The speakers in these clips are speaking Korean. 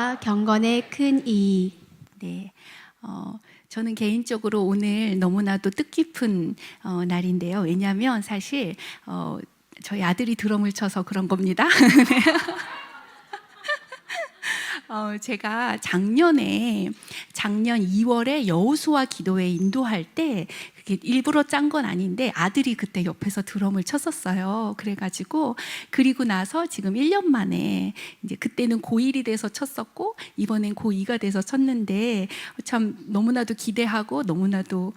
말씀과 경건의 큰 이익. 네, 저는 개인적으로 오늘 너무나도 뜻깊은 날인데요. 왜냐하면 사실 저희 아들이 드럼을 쳐서 그런 겁니다. 제가 작년 2월에 여호수아 기도회 인도할 때 그게 일부러 짠 건 아닌데 아들이 그때 옆에서 드럼을 쳤었어요. 그래가지고 그리고 나서 지금 1년 만에 이제 그때는 고1이 돼서 쳤었고 이번엔 고2가 돼서 쳤는데 참 너무나도 기대하고 너무나도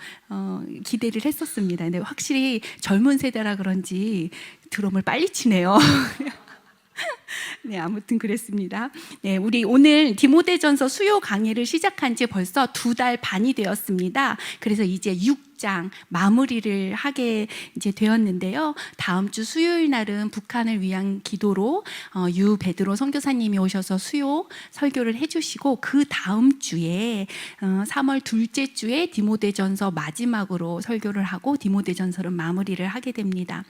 기대를 했었습니다. 근데 확실히 젊은 세대라 그런지 드럼을 빨리 치네요. 네, 아무튼 그랬습니다. 네, 우리 오늘 디모데전서 수요 강의를 시작한 지 벌써 2달 반이 되었습니다. 그래서 이제 6장 마무리를 하게 이제 되었는데요. 다음 주 수요일 날은 북한을 위한 기도로 유 베드로 선교사님이 오셔서 수요 설교를 해주시고 그 다음 주에 3월 둘째 주에 디모데전서 마지막으로 설교를 하고 디모데전서를 마무리를 하게 됩니다.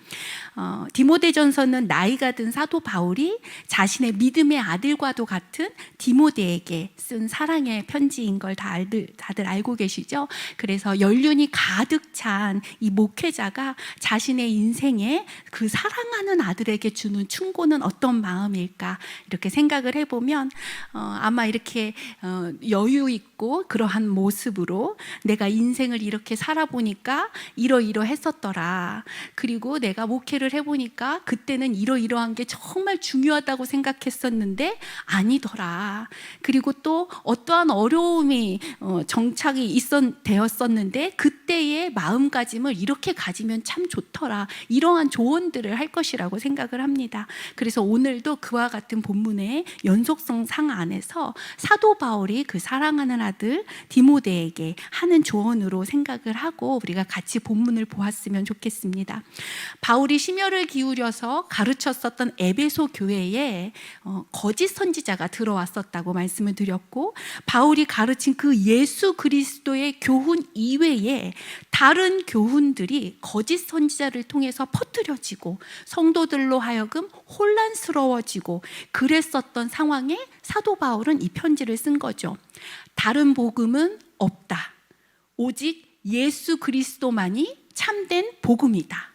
디모데전서는 나이가 든 사도 바울이 자신의 믿음의 아들과도 같은 디모데에게 쓴 사랑의 편지인 걸 다들 알고 계시죠? 그래서 연륜이 가득 찬 이 목회자가 자신의 인생에 그 사랑하는 아들에게 주는 충고는 어떤 마음일까 이렇게 생각을 해보면 아마 이렇게 여유 있고 그러한 모습으로 내가 인생을 이렇게 살아보니까 이러이러했었더라. 그리고 내가 목회를 해보니까 그때는 이러이러한 게 정말 중요하다고 생각했었는데 아니더라. 그리고 또 어떠한 어려움이 정착이 되었었는데 그때의 마음가짐을 이렇게 가지면 참 좋더라. 이러한 조언들을 할 것이라고 생각을 합니다. 그래서 오늘도 그와 같은 본문의 연속성 상 안에서 사도 바울이 그 사랑하는 아들 디모데에게 하는 조언으로 생각을 하고 우리가 같이 본문을 보았으면 좋겠습니다. 바울이 심혈을 기울여서 가르쳤었던 에베소 교회에 거짓 선지자가 들어왔었다고 말씀을 드렸고 바울이 가르친 그 예수 그리스도의 교훈 이외에 다른 교훈들이 거짓 선지자를 통해서 퍼뜨려지고 성도들로 하여금 혼란스러워지고 그랬었던 상황에 사도 바울은 이 편지를 쓴 거죠. 다른 복음은 없다. 오직 예수 그리스도만이 참된 복음이다.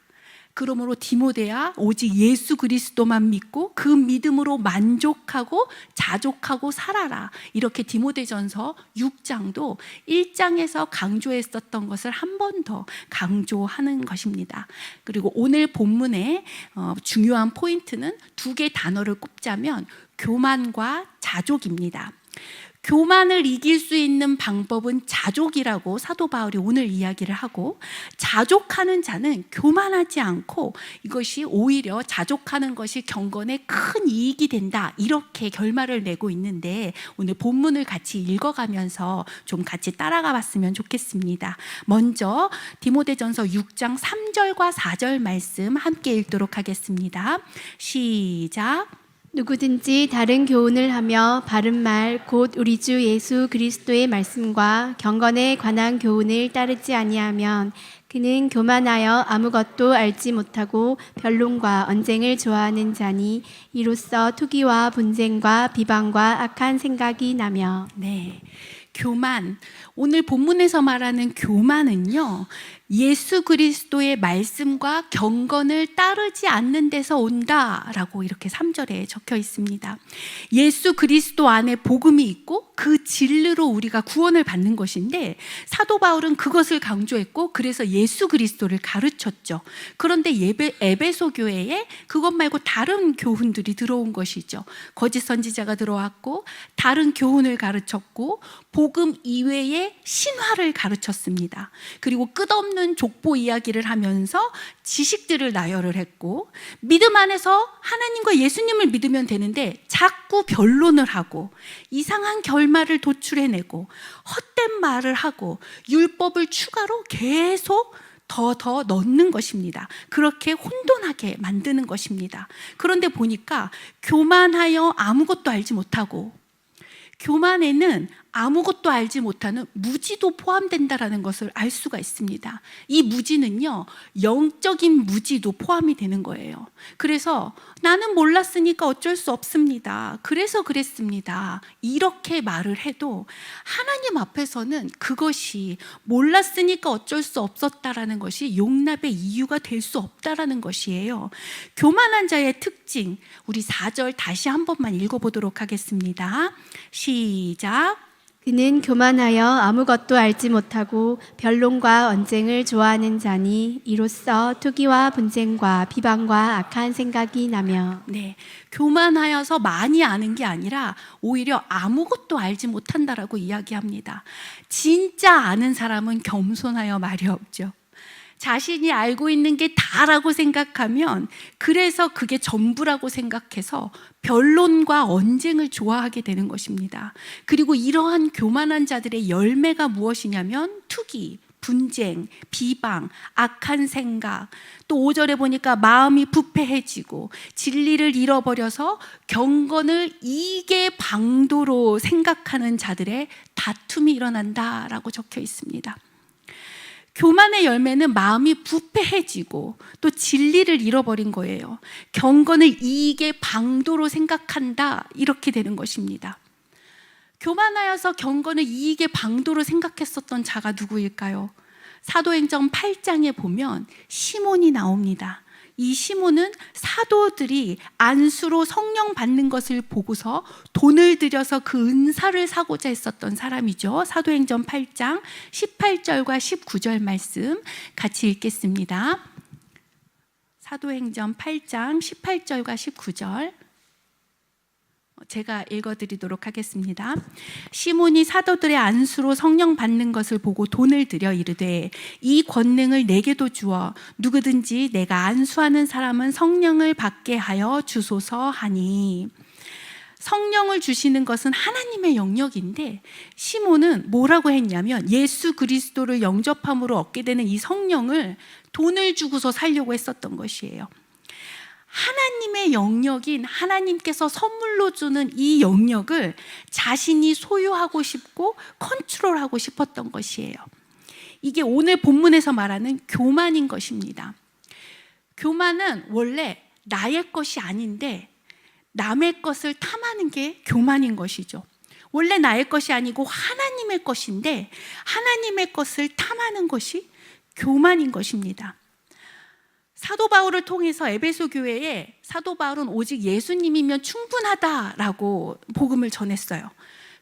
그러므로 디모데야 오직 예수 그리스도만 믿고 그 믿음으로 만족하고 자족하고 살아라. 이렇게 디모데전서 6장도 1장에서 강조했었던 것을 한 번 더 강조하는 것입니다. 그리고 오늘 본문의 중요한 포인트는 2개 단어를 꼽자면 교만과 자족입니다. 교만을 이길 수 있는 방법은 자족이라고 사도 바울이 오늘 이야기를 하고 자족하는 자는 교만하지 않고 이것이 오히려 자족하는 것이 경건에 큰 이익이 된다 이렇게 결말을 내고 있는데 오늘 본문을 같이 읽어가면서 좀 같이 따라가 봤으면 좋겠습니다. 먼저 디모데전서 6장 3절과 4절 말씀 함께 읽도록 하겠습니다. 시작. 누구든지 다른 교훈을 하며 바른 말 곧 우리 주 예수 그리스도의 말씀과 경건에 관한 교훈을 따르지 아니하면 그는 교만하여 아무것도 알지 못하고 변론과 언쟁을 좋아하는 자니 이로써 투기와 분쟁과 비방과 악한 생각이 나며. 네, 교만. 오늘 본문에서 말하는 교만은요, 예수 그리스도의 말씀과 경건을 따르지 않는 데서 온다라고 이렇게 3절에 적혀 있습니다. 예수 그리스도 안에 복음이 있고 그 진리로 우리가 구원을 받는 것인데 사도 바울은 그것을 강조했고 그래서 예수 그리스도를 가르쳤죠. 그런데 에베소 교회에 그것 말고 다른 교훈들이 들어온 것이죠. 거짓 선지자가 들어왔고 다른 교훈을 가르쳤고 복음 이외에 신화를 가르쳤습니다. 그리고 끝없는 족보 이야기를 하면서 지식들을 나열을 했고 믿음 안에서 하나님과 예수님을 믿으면 되는데 자꾸 변론을 하고 이상한 결말을 도출해내고 헛된 말을 하고 율법을 추가로 계속 더 넣는 것입니다. 그렇게 혼돈하게 만드는 것입니다. 그런데 보니까 교만하여 아무것도 알지 못하고 교만에는 아무것도 알지 못하는 무지도 포함된다라는 것을 알 수가 있습니다. 이 무지는요, 영적인 무지도 포함이 되는 거예요. 그래서 나는 몰랐으니까 어쩔 수 없습니다. 그래서 그랬습니다. 이렇게 말을 해도 하나님 앞에서는 그것이 몰랐으니까 어쩔 수 없었다라는 것이 용납의 이유가 될 수 없다라는 것이에요. 교만한 자의 특징, 우리 4절 다시 한 번만 읽어보도록 하겠습니다. 시작. 그는 교만하여 아무것도 알지 못하고 변론과 언쟁을 좋아하는 자니 이로써 투기와 분쟁과 비방과 악한 생각이 나며. 네, 교만하여서 많이 아는 게 아니라 오히려 아무것도 알지 못한다라고 이야기합니다. 진짜 아는 사람은 겸손하여 말이 없죠. 자신이 알고 있는 게 다라고 생각하면, 그래서 그게 전부라고 생각해서 변론과 언쟁을 좋아하게 되는 것입니다. 그리고 이러한 교만한 자들의 열매가 무엇이냐면 투기, 분쟁, 비방, 악한 생각, 또 5절에 보니까 마음이 부패해지고 진리를 잃어버려서 경건을 이익의 방도로 생각하는 자들의 다툼이 일어난다라고 적혀 있습니다. 교만의 열매는 마음이 부패해지고 또 진리를 잃어버린 거예요. 경건을 이익의 방도로 생각한다, 이렇게 되는 것입니다. 교만하여서 경건을 이익의 방도로 생각했었던 자가 누구일까요? 사도행전 8장에 보면 시몬이 나옵니다. 이 시몬은 사도들이 안수로 성령 받는 것을 보고서 돈을 들여서 그 은사를 사고자 했었던 사람이죠. 사도행전 8장 18절과 19절 말씀 같이 읽겠습니다. 사도행전 8장 18절과 19절 제가 읽어드리도록 하겠습니다. 시몬이 사도들의 안수로 성령 받는 것을 보고 돈을 들여 이르되 이 권능을 내게도 주어 누구든지 내가 안수하는 사람은 성령을 받게 하여 주소서 하니. 성령을 주시는 것은 하나님의 영역인데 시몬은 뭐라고 했냐면 예수 그리스도를 영접함으로 얻게 되는 이 성령을 돈을 주고서 살려고 했었던 것이에요. 하나님의 영역인 하나님께서 선물로 주는 이 영역을 자신이 소유하고 싶고 컨트롤하고 싶었던 것이에요. 이게 오늘 본문에서 말하는 교만인 것입니다. 교만은 원래 나의 것이 아닌데 남의 것을 탐하는 게 교만인 것이죠. 원래 나의 것이 아니고 하나님의 것인데 하나님의 것을 탐하는 것이 교만인 것입니다. 사도 바울을 통해서 에베소 교회에 사도 바울은 오직 예수님이면 충분하다라고 복음을 전했어요.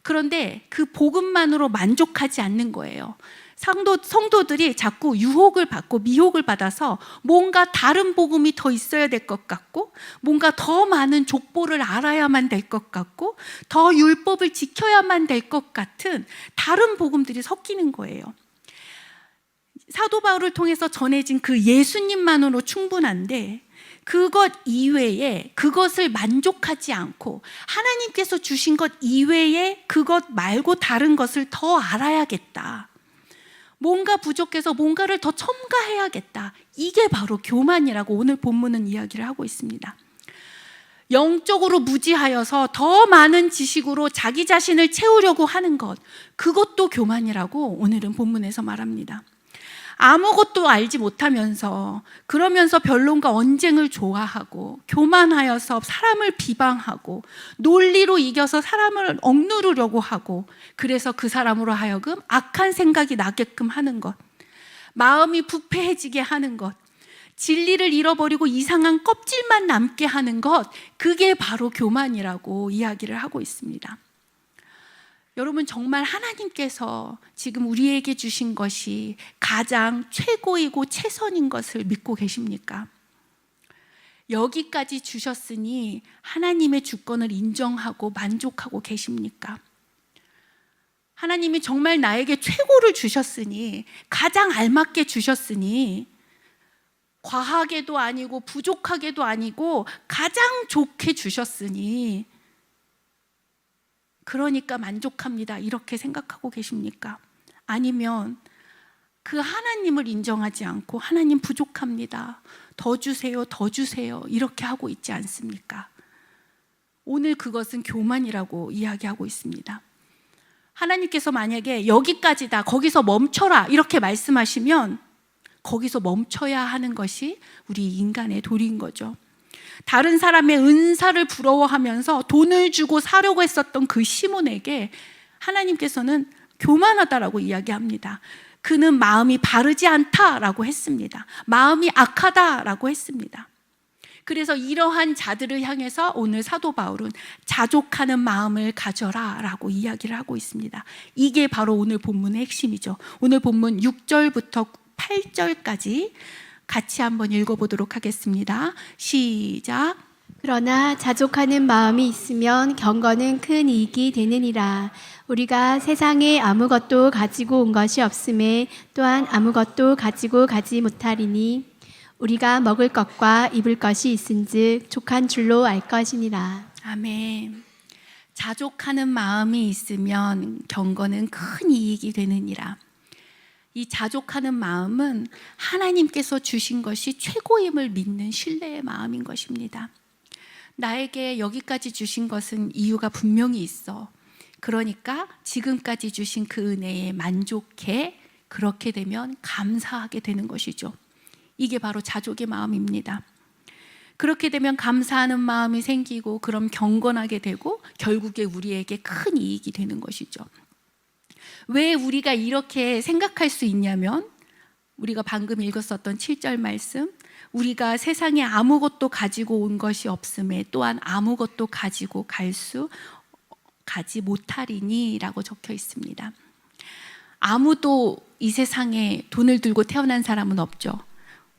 그런데 그 복음만으로 만족하지 않는 거예요. 성도들이 자꾸 유혹을 받고 미혹을 받아서 뭔가 다른 복음이 더 있어야 될 것 같고, 뭔가 더 많은 족보를 알아야만 될 것 같고, 더 율법을 지켜야만 될 것 같은 다른 복음들이 섞이는 거예요. 사도 바울을 통해서 전해진 그 예수님만으로 충분한데 그것 이외에 그것을 만족하지 않고 하나님께서 주신 것 이외에 그것 말고 다른 것을 더 알아야겠다. 뭔가 부족해서 뭔가를 더 첨가해야겠다. 이게 바로 교만이라고 오늘 본문은 이야기를 하고 있습니다. 영적으로 무지하여서 더 많은 지식으로 자기 자신을 채우려고 하는 것, 그것도 교만이라고 오늘은 본문에서 말합니다. 아무것도 알지 못하면서 그러면서 변론과 언쟁을 좋아하고 교만하여서 사람을 비방하고 논리로 이겨서 사람을 억누르려고 하고 그래서 그 사람으로 하여금 악한 생각이 나게끔 하는 것, 마음이 부패해지게 하는 것, 진리를 잃어버리고 이상한 껍질만 남게 하는 것, 그게 바로 교만이라고 이야기를 하고 있습니다. 여러분, 정말 하나님께서 지금 우리에게 주신 것이 가장 최고이고 최선인 것을 믿고 계십니까? 여기까지 주셨으니 하나님의 주권을 인정하고 만족하고 계십니까? 하나님이 정말 나에게 최고를 주셨으니, 가장 알맞게 주셨으니, 과하게도 아니고 부족하게도 아니고 가장 좋게 주셨으니 그러니까 만족합니다, 이렇게 생각하고 계십니까? 아니면 그 하나님을 인정하지 않고 하나님 부족합니다, 더 주세요, 더 주세요, 이렇게 하고 있지 않습니까? 오늘 그것은 교만이라고 이야기하고 있습니다. 하나님께서 만약에 여기까지다, 거기서 멈춰라 이렇게 말씀하시면 거기서 멈춰야 하는 것이 우리 인간의 도리인 거죠. 다른 사람의 은사를 부러워하면서 돈을 주고 사려고 했었던 그 시몬에게 하나님께서는 교만하다라고 이야기합니다. 그는 마음이 바르지 않다라고 했습니다. 마음이 악하다라고 했습니다. 그래서 이러한 자들을 향해서 오늘 사도 바울은 자족하는 마음을 가져라 라고 이야기를 하고 있습니다. 이게 바로 오늘 본문의 핵심이죠. 오늘 본문 6절부터 8절까지 같이 한번 읽어보도록 하겠습니다. 시작. 그러나 자족하는 마음이 있으면 경건은 큰 이익이 되느니라. 우리가 세상에 아무것도 가지고 온 것이 없음에 또한 아무것도 가지고 가지 못하리니 우리가 먹을 것과 입을 것이 있은즉 족한 줄로 알 것이니라. 아멘. 자족하는 마음이 있으면 경건은 큰 이익이 되느니라. 이 자족하는 마음은 하나님께서 주신 것이 최고임을 믿는 신뢰의 마음인 것입니다. 나에게 여기까지 주신 것은 이유가 분명히 있어. 그러니까 지금까지 주신 그 은혜에 만족해. 그렇게 되면 감사하게 되는 것이죠. 이게 바로 자족의 마음입니다. 그렇게 되면 감사하는 마음이 생기고 그럼 경건하게 되고 결국에 우리에게 큰 이익이 되는 것이죠. 왜 우리가 이렇게 생각할 수 있냐면 우리가 방금 읽었었던 7절 말씀, 우리가 세상에 아무것도 가지고 온 것이 없음에 또한 아무것도 가지고 가지 못하리니 라고 적혀 있습니다. 아무도 이 세상에 돈을 들고 태어난 사람은 없죠.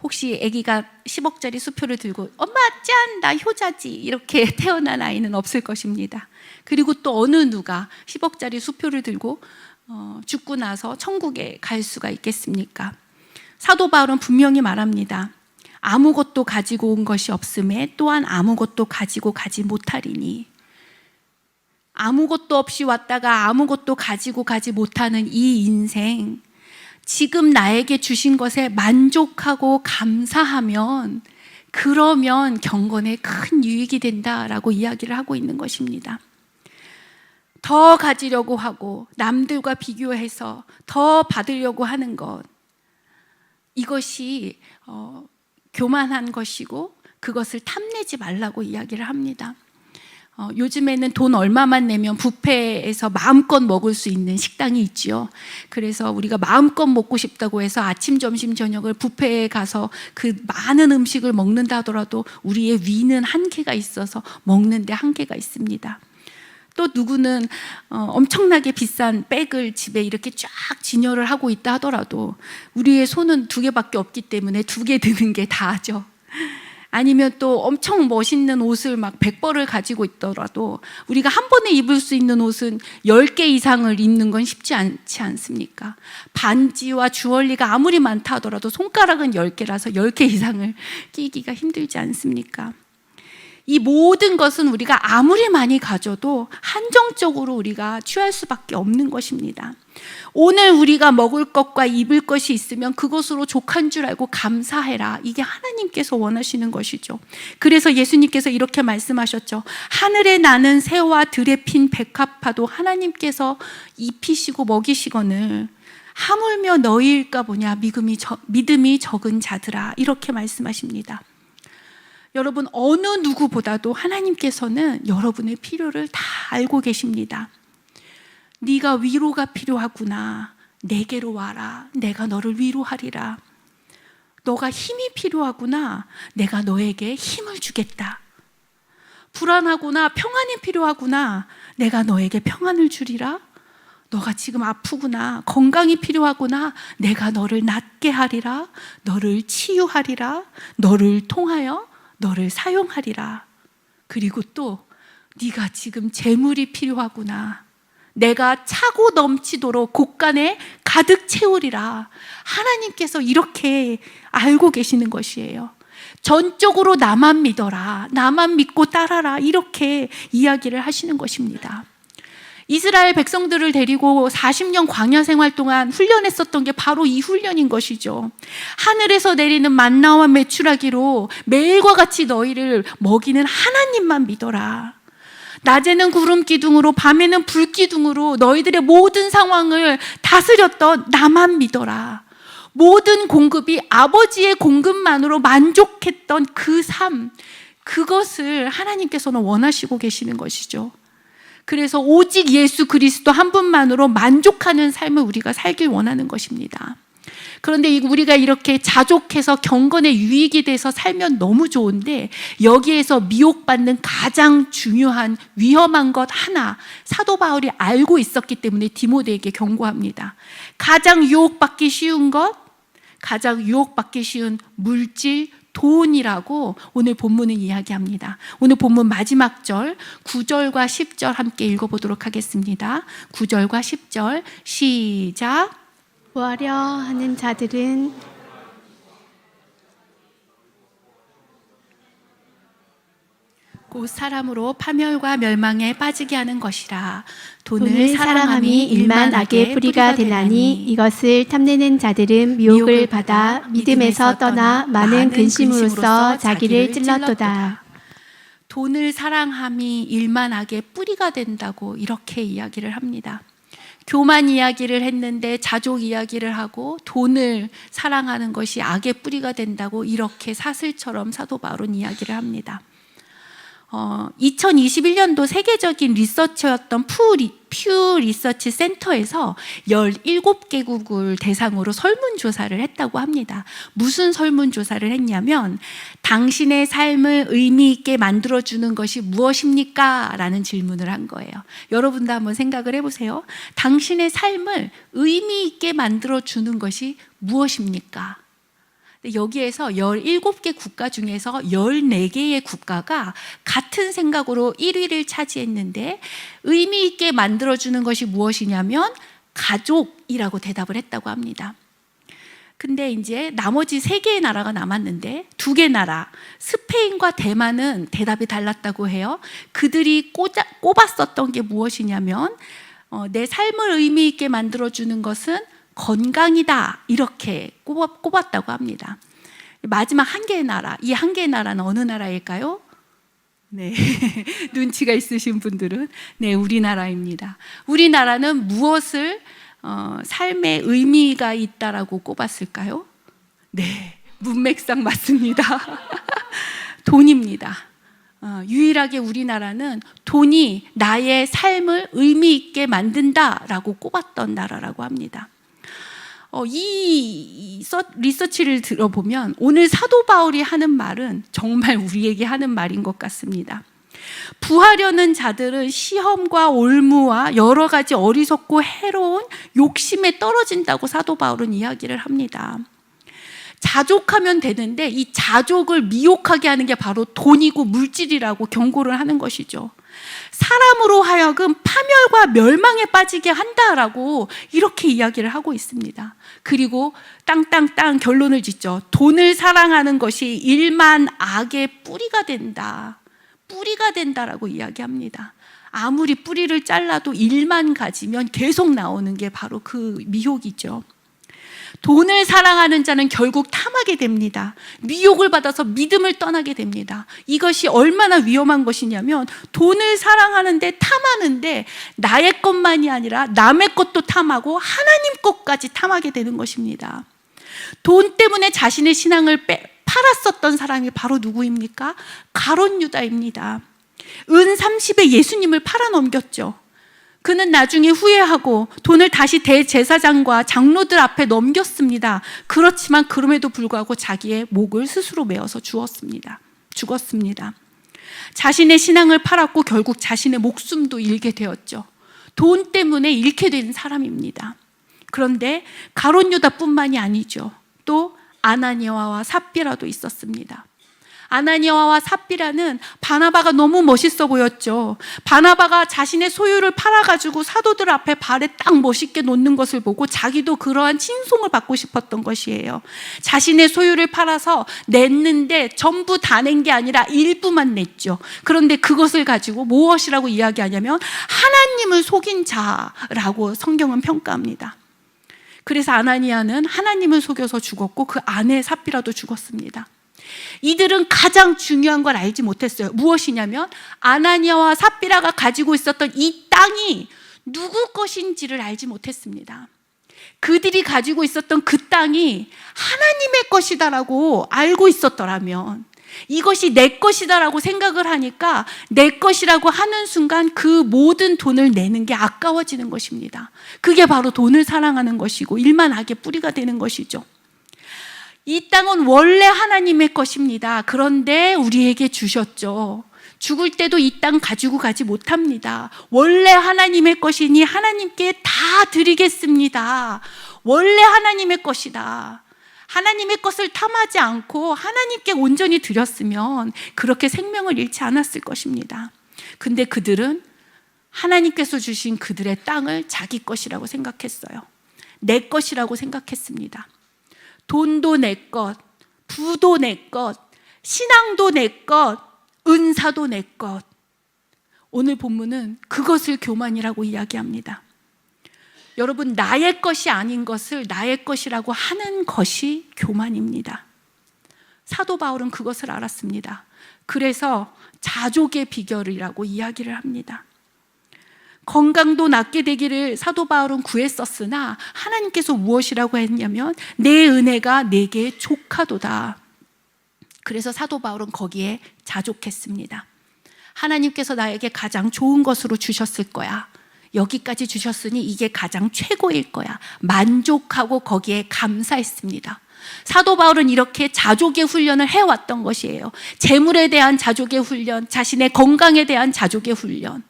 혹시 아기가 10억짜리 수표를 들고 엄마 짠 나 효자지 이렇게 태어난 아이는 없을 것입니다. 그리고 또 어느 누가 10억짜리 수표를 들고 죽고 나서 천국에 갈 수가 있겠습니까? 사도 바울은 분명히 말합니다. 아무것도 가지고 온 것이 없음에 또한 아무것도 가지고 가지 못하리니. 아무것도 없이 왔다가 아무것도 가지고 가지 못하는 이 인생, 지금 나에게 주신 것에 만족하고 감사하면 그러면 경건에 큰 유익이 된다라고 이야기를 하고 있는 것입니다. 더 가지려고 하고 남들과 비교해서 더 받으려고 하는 것, 이것이 교만한 것이고 그것을 탐내지 말라고 이야기를 합니다. 요즘에는 돈 얼마만 내면 뷔페에서 마음껏 먹을 수 있는 식당이 있지요. 그래서 우리가 마음껏 먹고 싶다고 해서 아침, 점심, 저녁을 뷔페에 가서 그 많은 음식을 먹는다 하더라도 우리의 위는 한계가 있어서 먹는데 한계가 있습니다. 또 누구는 엄청나게 비싼 백을 집에 이렇게 쫙 진열을 하고 있다 하더라도 우리의 손은 2개밖에 없기 때문에 2개 드는 게 다죠. 아니면 또 엄청 멋있는 옷을 막 100벌을 가지고 있더라도 우리가 한 번에 입을 수 있는 옷은 10개 이상을 입는 건 쉽지 않지 않습니까? 반지와 주얼리가 아무리 많다 하더라도 손가락은 10개라서 10개 이상을 끼기가 힘들지 않습니까? 이 모든 것은 우리가 아무리 많이 가져도 한정적으로 우리가 취할 수밖에 없는 것입니다. 오늘 우리가 먹을 것과 입을 것이 있으면 그것으로 족한 줄 알고 감사해라. 이게 하나님께서 원하시는 것이죠. 그래서 예수님께서 이렇게 말씀하셨죠. 하늘에 나는 새와 들에 핀 백합화도 하나님께서 입히시고 먹이시거늘 하물며 너희일까 보냐 믿음이 적은 자들아. 이렇게 말씀하십니다. 여러분, 어느 누구보다도 하나님께서는 여러분의 필요를 다 알고 계십니다. 네가 위로가 필요하구나. 내게로 와라. 내가 너를 위로하리라. 너가 힘이 필요하구나. 내가 너에게 힘을 주겠다. 불안하구나. 평안이 필요하구나. 내가 너에게 평안을 주리라. 너가 지금 아프구나. 건강이 필요하구나. 내가 너를 낫게 하리라. 너를 치유하리라. 너를 통하여 너를 사용하리라. 그리고 또 네가 지금 재물이 필요하구나. 내가 차고 넘치도록 곳간에 가득 채우리라. 하나님께서 이렇게 알고 계시는 것이에요. 전적으로 나만 믿어라. 나만 믿고 따라라. 이렇게 이야기를 하시는 것입니다. 이스라엘 백성들을 데리고 40년 광야 생활 동안 훈련했었던 게 바로 이 훈련인 것이죠. 하늘에서 내리는 만나와 메추라기로 매일과 같이 너희를 먹이는 하나님만 믿어라. 낮에는 구름 기둥으로 밤에는 불 기둥으로 너희들의 모든 상황을 다스렸던 나만 믿어라. 모든 공급이 아버지의 공급만으로 만족했던 그 삶, 그것을 하나님께서는 원하시고 계시는 것이죠. 그래서 오직 예수 그리스도 한 분만으로 만족하는 삶을 우리가 살길 원하는 것입니다. 그런데 우리가 이렇게 자족해서 경건에 유익이 돼서 살면 너무 좋은데, 여기에서 미혹받는 가장 중요한 위험한 것 하나, 사도 바울이 알고 있었기 때문에 디모데에게 경고합니다. 가장 유혹받기 쉬운 것, 가장 유혹받기 쉬운 물질, 돈이라고 오늘 본문은 이야기합니다. 오늘 본문 마지막 절 9절과 10절 함께 읽어보도록 하겠습니다. 9절과 10절 시작. 구하려 하는 자들은 곧 사람으로 파멸과 멸망에 빠지게 하는 것이라. 돈을 사랑함이 일만 악의 뿌리가 되나니 이것을 탐내는 자들은 미혹을 받아 믿음에서 떠나 많은 근심으로써 자기를 찔렀도다. 돈을 사랑함이 일만 악의 뿌리가 된다고 이렇게 이야기를 합니다. 교만 이야기를 했는데 자족 이야기를 하고 돈을 사랑하는 것이 악의 뿌리가 된다고 이렇게 사슬처럼 사도 바울은 이야기를 합니다. 2021년도 세계적인 리서치였던 퓨 리서치 센터에서 17개국을 대상으로 설문조사를 했다고 합니다. 무슨 설문조사를 했냐면, 당신의 삶을 의미 있게 만들어주는 것이 무엇입니까? 라는 질문을 한 거예요. 여러분도 한번 생각을 해보세요. 당신의 삶을 의미 있게 만들어주는 것이 무엇입니까? 여기에서 17개 국가 중에서 14개의 국가가 같은 생각으로 1위를 차지했는데, 의미 있게 만들어주는 것이 무엇이냐면 가족이라고 대답을 했다고 합니다. 근데 이제 나머지 3개의 나라가 남았는데, 2개 나라, 스페인과 대만은 대답이 달랐다고 해요. 그들이 꼽았었던 게 무엇이냐면, 내 삶을 의미 있게 만들어주는 것은 건강이다, 이렇게 꼽았다고 합니다. 마지막 1개의 나라, 이 1개의 나라는 어느 나라일까요? 네, 눈치가 있으신 분들은 네, 우리나라입니다. 우리나라는 무엇을 삶에 의미가 있다라고 꼽았을까요? 네, 문맥상 맞습니다. 돈입니다. 유일하게 우리나라는 돈이 나의 삶을 의미 있게 만든다라고 꼽았던 나라라고 합니다. 이 리서치를 들어보면 오늘 사도 바울이 하는 말은 정말 우리에게 하는 말인 것 같습니다. 부하려는 자들은 시험과 올무와 여러 가지 어리석고 해로운 욕심에 떨어진다고 사도 바울은 이야기를 합니다. 자족하면 되는데 이 자족을 미혹하게 하는 게 바로 돈이고 물질이라고 경고를 하는 것이죠. 사람으로 하여금 파멸과 멸망에 빠지게 한다라고 이렇게 이야기를 하고 있습니다. 그리고 땅땅땅 결론을 짓죠. 돈을 사랑하는 것이 일만 악의 뿌리가 된다. 뿌리가 된다라고 이야기합니다. 아무리 뿌리를 잘라도 일만 가지면 계속 나오는 게 바로 그 미혹이죠. 돈을 사랑하는 자는 결국 탐하게 됩니다. 미혹을 받아서 믿음을 떠나게 됩니다. 이것이 얼마나 위험한 것이냐면, 돈을 사랑하는데 탐하는데 나의 것만이 아니라 남의 것도 탐하고 하나님 것까지 탐하게 되는 것입니다. 돈 때문에 자신의 신앙을 팔았었던 사람이 바로 누구입니까? 가룟 유다입니다. 은 30에 예수님을 팔아넘겼죠. 그는 나중에 후회하고 돈을 다시 대제사장과 장로들 앞에 넘겼습니다. 그렇지만 그럼에도 불구하고 자기의 목을 스스로 메어서 죽었습니다. 자신의 신앙을 팔았고 결국 자신의 목숨도 잃게 되었죠. 돈 때문에 잃게 된 사람입니다. 그런데 가룟 유다뿐만이 아니죠. 또 아나니아와 삽비라도 있었습니다. 아나니아와 삽비라는 바나바가 너무 멋있어 보였죠. 바나바가 자신의 소유를 팔아가지고 사도들 앞에 발에 딱 멋있게 놓는 것을 보고 자기도 그러한 칭송을 받고 싶었던 것이에요. 자신의 소유를 팔아서 냈는데 전부 다 낸 게 아니라 일부만 냈죠. 그런데 그것을 가지고 무엇이라고 이야기하냐면 하나님을 속인 자라고 성경은 평가합니다. 그래서 아나니아는 하나님을 속여서 죽었고 그 아내 삽비라도 죽었습니다. 이들은 가장 중요한 걸 알지 못했어요. 무엇이냐면 아나니아와 삽비라가 가지고 있었던 이 땅이 누구 것인지를 알지 못했습니다. 그들이 가지고 있었던 그 땅이 하나님의 것이다라고 알고 있었더라면, 이것이 내 것이다라고 생각을 하니까 내 것이라고 하는 순간 그 모든 돈을 내는 게 아까워지는 것입니다. 그게 바로 돈을 사랑하는 것이고 일만 악의 뿌리가 되는 것이죠. 이 땅은 원래 하나님의 것입니다. 그런데 우리에게 주셨죠. 죽을 때도 이 땅 가지고 가지 못합니다. 원래 하나님의 것이니 하나님께 다 드리겠습니다. 원래 하나님의 것이다. 하나님의 것을 탐하지 않고 하나님께 온전히 드렸으면 그렇게 생명을 잃지 않았을 것입니다. 근데 그들은 하나님께서 주신 그들의 땅을 자기 것이라고 생각했어요. 내 것이라고 생각했습니다. 돈도 내 것, 부도 내 것, 신앙도 내 것, 은사도 내 것. 오늘 본문은 그것을 교만이라고 이야기합니다. 여러분, 나의 것이 아닌 것을 나의 것이라고 하는 것이 교만입니다. 사도 바울은 그것을 알았습니다. 그래서 자족의 비결이라고 이야기를 합니다. 건강도 낫게 되기를 사도 바울은 구했었으나 하나님께서 무엇이라고 했냐면 내 은혜가 내게 족하도다. 그래서 사도 바울은 거기에 자족했습니다. 하나님께서 나에게 가장 좋은 것으로 주셨을 거야. 여기까지 주셨으니 이게 가장 최고일 거야. 만족하고 거기에 감사했습니다. 사도 바울은 이렇게 자족의 훈련을 해왔던 것이에요. 재물에 대한 자족의 훈련, 자신의 건강에 대한 자족의 훈련.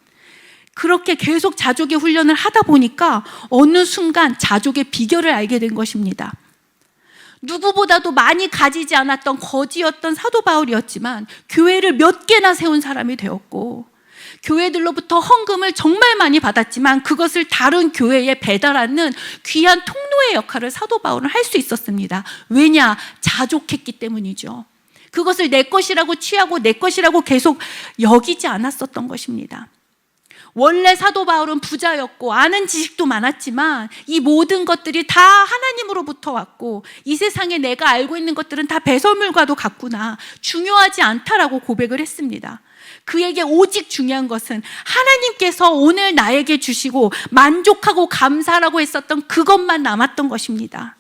그렇게 계속 자족의 훈련을 하다 보니까 어느 순간 자족의 비결을 알게 된 것입니다. 누구보다도 많이 가지지 않았던 거지였던 사도 바울이었지만 교회를 몇 개나 세운 사람이 되었고, 교회들로부터 헌금을 정말 많이 받았지만 그것을 다른 교회에 배달하는 귀한 통로의 역할을 사도 바울은 할 수 있었습니다. 왜냐? 자족했기 때문이죠. 그것을 내 것이라고 취하고 내 것이라고 계속 여기지 않았었던 것입니다. 원래 사도 바울은 부자였고 아는 지식도 많았지만 이 모든 것들이 다 하나님으로부터 왔고 이 세상에 내가 알고 있는 것들은 다 배설물과도 같구나, 중요하지 않다라고 고백을 했습니다. 그에게 오직 중요한 것은 하나님께서 오늘 나에게 주시고 만족하고 감사라고 했었던 그것만 남았던 것입니다.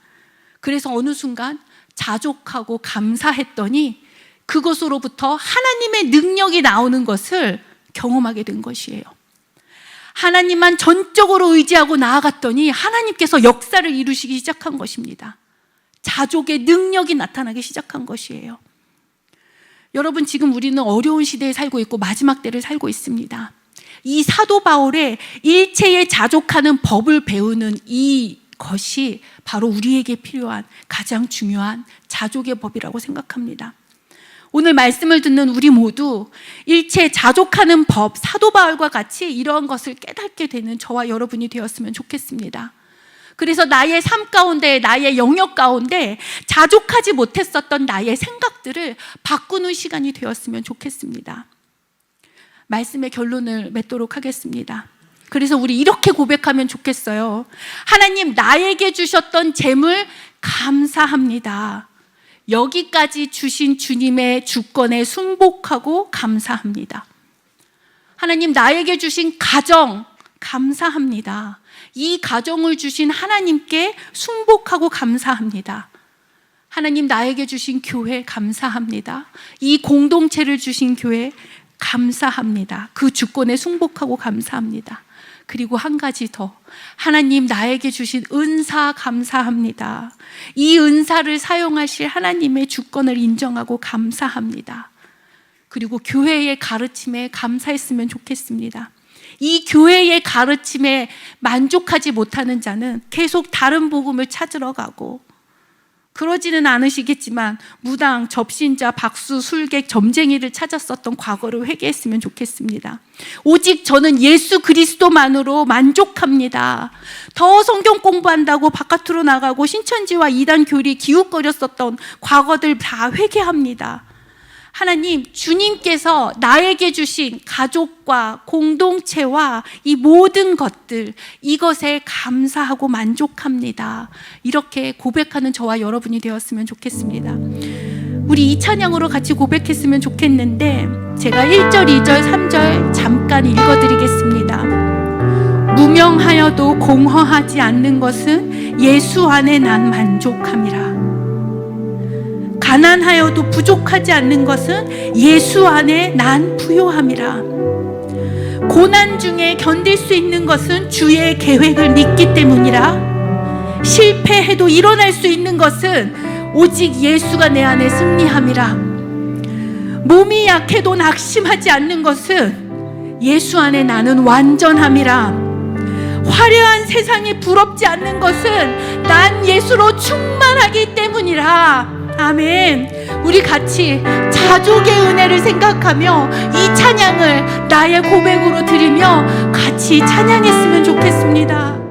그래서 어느 순간 자족하고 감사했더니 그것으로부터 하나님의 능력이 나오는 것을 경험하게 된 것이에요. 하나님만 전적으로 의지하고 나아갔더니 하나님께서 역사를 이루시기 시작한 것입니다. 자족의 능력이 나타나기 시작한 것이에요. 여러분, 지금 우리는 어려운 시대에 살고 있고 마지막 때를 살고 있습니다. 이 사도 바울의 일체에 자족하는 법을 배우는 이것이 바로 우리에게 필요한 가장 중요한 자족의 법이라고 생각합니다. 오늘 말씀을 듣는 우리 모두 일체 자족하는 법, 사도 바울과 같이 이런 것을 깨닫게 되는 저와 여러분이 되었으면 좋겠습니다. 그래서 나의 삶 가운데, 나의 영역 가운데 자족하지 못했었던 나의 생각들을 바꾸는 시간이 되었으면 좋겠습니다. 말씀의 결론을 맺도록 하겠습니다. 그래서 우리 이렇게 고백하면 좋겠어요. 하나님, 나에게 주셨던 재물 감사합니다. 여기까지 주신 주님의 주권에 순복하고 감사합니다. 하나님, 나에게 주신 가정 감사합니다. 이 가정을 주신 하나님께 순복하고 감사합니다. 하나님, 나에게 주신 교회 감사합니다. 이 공동체를 주신 교회 감사합니다. 그 주권에 순복하고 감사합니다. 그리고 한 가지 더, 하나님, 나에게 주신 은사 감사합니다. 이 은사를 사용하실 하나님의 주권을 인정하고 감사합니다. 그리고 교회의 가르침에 감사했으면 좋겠습니다. 이 교회의 가르침에 만족하지 못하는 자는 계속 다른 복음을 찾으러 가고, 그러지는 않으시겠지만 무당, 접신자, 박수, 술객, 점쟁이를 찾았었던 과거를 회개했으면 좋겠습니다. 오직 저는 예수 그리스도만으로 만족합니다. 더 성경 공부한다고 바깥으로 나가고 신천지와 이단 교리 기웃거렸었던 과거들 다 회개합니다. 하나님, 주님께서 나에게 주신 가족과 공동체와 이 모든 것들, 이것에 감사하고 만족합니다. 이렇게 고백하는 저와 여러분이 되었으면 좋겠습니다. 우리 이 찬양으로 같이 고백했으면 좋겠는데 제가 1절, 2절, 3절 잠깐 읽어드리겠습니다. 무명하여도 공허하지 않는 것은 예수 안에 난 만족함이라. 가난하여도 부족하지 않는 것은 예수 안에 난 부요함이라. 고난 중에 견딜 수 있는 것은 주의 계획을 믿기 때문이라. 실패해도 일어날 수 있는 것은 오직 예수가 내 안에 승리함이라. 몸이 약해도 낙심하지 않는 것은 예수 안에 나는 완전함이라. 화려한 세상이 부럽지 않는 것은 난 예수로 충만하기 때문이라. 아멘. 우리 같이 자족의 은혜를 생각하며 이 찬양을 나의 고백으로 드리며 같이 찬양했으면 좋겠습니다.